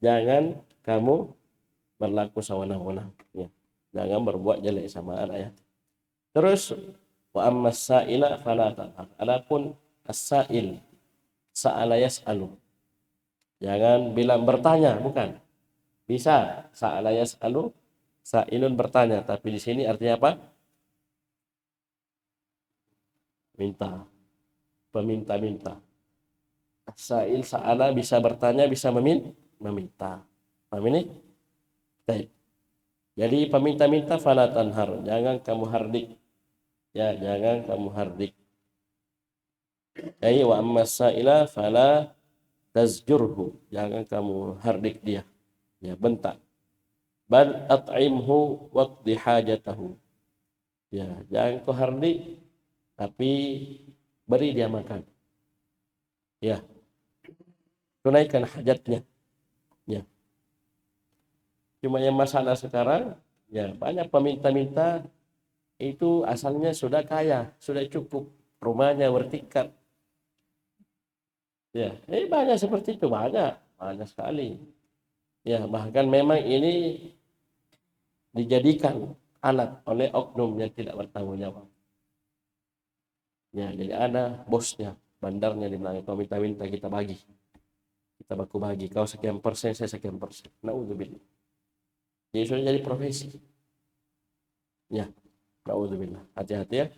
Jangan kamu berlaku sewenang-wenang, ya. Jangan berbuat jelek sama anak yatim. Terus wa ammas sa'ila fala tanhar. Adapun as-sa'il, sa'ala yas'alu. Jangan bilang bertanya, bukan. Bisa sa'ala yas'alu, sa'ilun bertanya, tapi di sini artinya apa? Minta, peminta-minta. Sa'il, sa'ala bisa bertanya, bisa meminta. Paham ini? Baik. Jadi peminta-minta fala tanhar, jangan kamu hardik. Ya, jangan kamu hardik. Ai wa ammas sa'ila fala tazjurhu, jangan kamu hardik dia, ya, bentak. Bal at'imhu waqdi hajatahu, ya, jangan kau hardik, tapi beri dia makan, ya, tunaikan hajatnya, ya. Cuma yang masalah sekarang, ya, banyak peminta-minta itu asalnya sudah kaya, sudah cukup, rumahnya bertingkat. Ya, banyak seperti itu, banyak sekali. Ya, bahkan memang ini dijadikan alat oleh oknum yang tidak bertanggung jawab. Ya, jadi ada bosnya, bandarnya di belakang, kau minta-minta kita bagi. Kita baku bagi, kau sekian persen, saya sekian persen. Naudzubillah. Jadi sudah jadi profesi. Ya, naudzubillah. Hati-hati ya.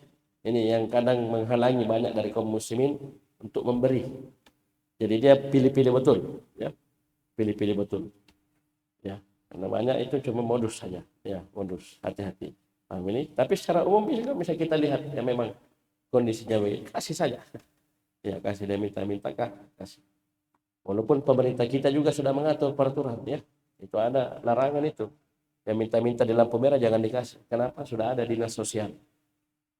Ini yang kadang menghalangi banyak dari kaum muslimin untuk memberi. Jadi dia pilih-pilih betul, ya, pilih-pilih betul, ya. Karena banyak itu cuma modus saja, ya, modus. Hati-hati. Paham ini? Tapi secara umum juga bisa kita lihat, ya, memang kondisinya kasih saja, Ya, kasih. Dia minta-minta kasih. Walaupun pemerintah kita juga sudah mengatur peraturan ya. Itu ada larangan itu. Yang minta-minta di lampu merah jangan dikasih. Kenapa? Sudah ada dinas sosial.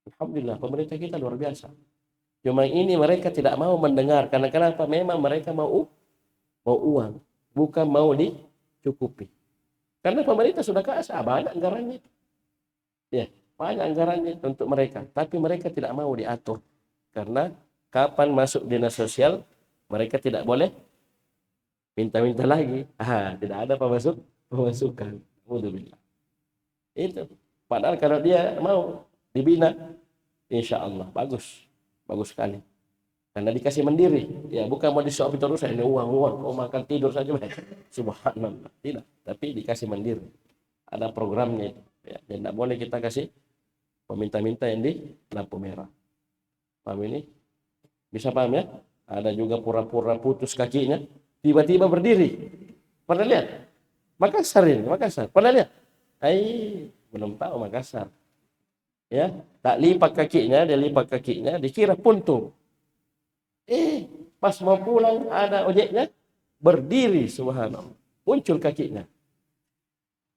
Alhamdulillah pemerintah kita luar biasa. Cuma ini mereka tidak mau mendengar. Karena kenapa? Memang mereka mau uang. Bukan mau dicukupi. Karena pemerintah sudah kasih banyak anggarannya. Ya, banyak anggarannya untuk mereka. Tapi mereka tidak mau diatur. Karena kapan masuk dinas sosial, mereka tidak boleh minta-minta lagi. Tidak ada pemasukan. Alhamdulillah. Itu. Padahal kalau dia mau dibina, insya Allah bagus. Bagus sekali. Karena dikasih mandiri. Ya, bukan mau disuapi terus, ini uang. Kau makan tidur saja. Subhanallah. Tidak. Tapi dikasih mandiri. Ada programnya itu. Ya, dan tidak boleh kita kasih meminta-minta yang di lampu merah. Paham ini? Bisa paham ya? Ada juga pura-pura putus kakinya, tiba-tiba berdiri. Pernah lihat? Makassar ini, Makassar. Pernah lihat? Belum tahu Makassar. Ya, tak lipat kakinya, dia lipat kakinya, dikira puntung. Pas mau pulang ada ojeknya, berdiri, subhanallah. Muncul kakinya.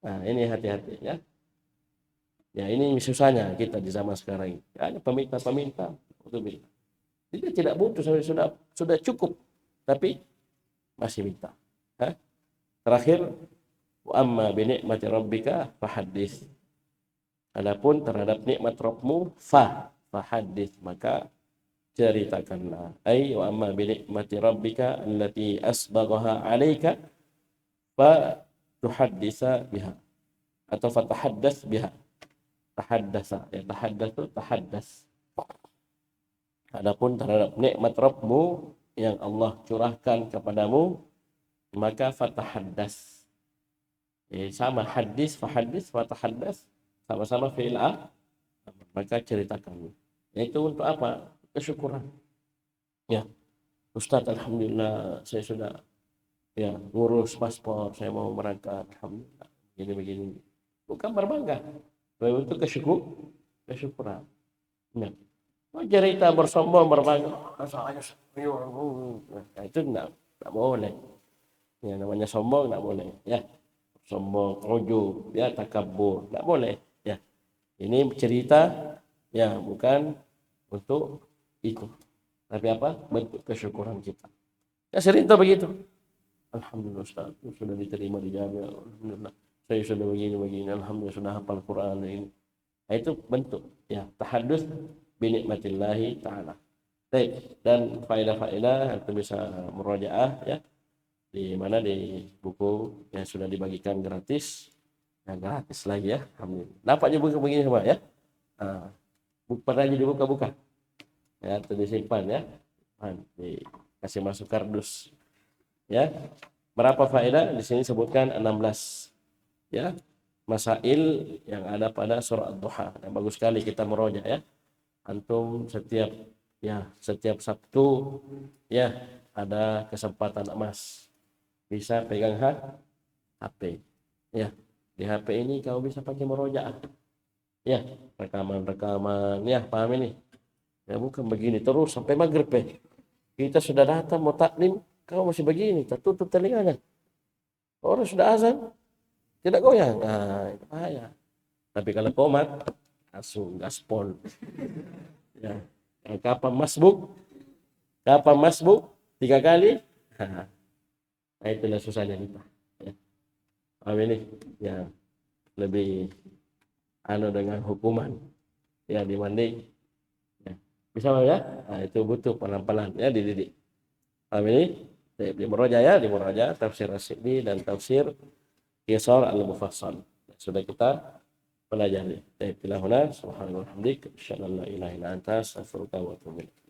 Nah, ini hati-hati ya. Ya, ini susahnya kita di zaman sekarang ini. Hanya peminta-peminta. Dia tidak butuh, sudah cukup. Tapi masih minta. Terakhir, wa amma bi ni'mati rabbika fahaddits. Adapun terhadap nikmat Rabbmu fahaddits, maka ceritakanlah. Wa amma bi ni'mati rabbika allati asbaghaha 'alaika fa tuhaddisa biha atau fatahaddas biha. Tahaddasa, ya tahaddas. Adapun terhadap nikmat Rabbmu yang Allah curahkan kepadamu, maka fatahaddas. Sama hadis, fahaddis, fatahaddas, sama-sama fi'il maka ceritakan. Yaitu untuk apa? Kesyukuran. Ya, Ustaz, alhamdulillah saya sudah ngurus paspor, saya mau berangkat, alhamdulillah. Begini. Bukan berbangga. Untuk kesyukuran. Ya. Cerita bersombong, berbangga. Itu tidak boleh. Ya, namanya sombong tidak boleh. Ya, sombong, ujub, ya, takabur, tidak boleh. Ya, ini cerita, ya, bukan untuk itu. Tapi apa? Bentuk kesyukuran kita. Ya, sering tuh begitu. Alhamdulillah Ustaz, sudah diterima di Jamiah. Alhamdulillah. Saya sudah begini, alhamdulillah sudah hafal Quran ini. Nah, itu bentuk ya tahaddus bi nikmatillahi taala. Baik, dan faedah-faedah itu bisa murojaah ya di mana di buku yang sudah dibagikan gratis. Ya, gratis lagi ya. Alhamdulillah. Dapatnya buku begini semua ya. Pernah jadi buka-buka. Ya, itu disimpan ya. Dikasih masuk kardus. Ya. Berapa faedah? Di sini sebutkan 16. Ya, masail yang ada pada surah Ad-Duha. Yang bagus sekali kita meroja ya. Antum setiap Sabtu ya ada kesempatan emas. Bisa pegang HP. Ya, di HP ini kau bisa pakai meroja. Ya, rekaman ya, paham ini. Ya, bukan begini terus sampai maghrib ya. Kita sudah datang mau taklim, kau masih begini, tertutup telinganya. Orang sudah azan, tidak goyang. Itu bahaya. Tapi kalau komat, langsung gaspol. Ya. Kapan masbuk? 3 kali? Nah, itulah susahnya kita. Ya. Ini ya lebih dengan hukuman ya dibanding ya. Bisa ya? Nah, itu butuh pelan-pelan ya dididik. Ini di Murojaah tafsir As-Sa'di dan tafsir Qisar al-Mufassal sudah kita pelajari. Subhanallah, alhamdulillah, asyhadu an la ilaha illa anta, astaghfiruka wa atubu ilaik.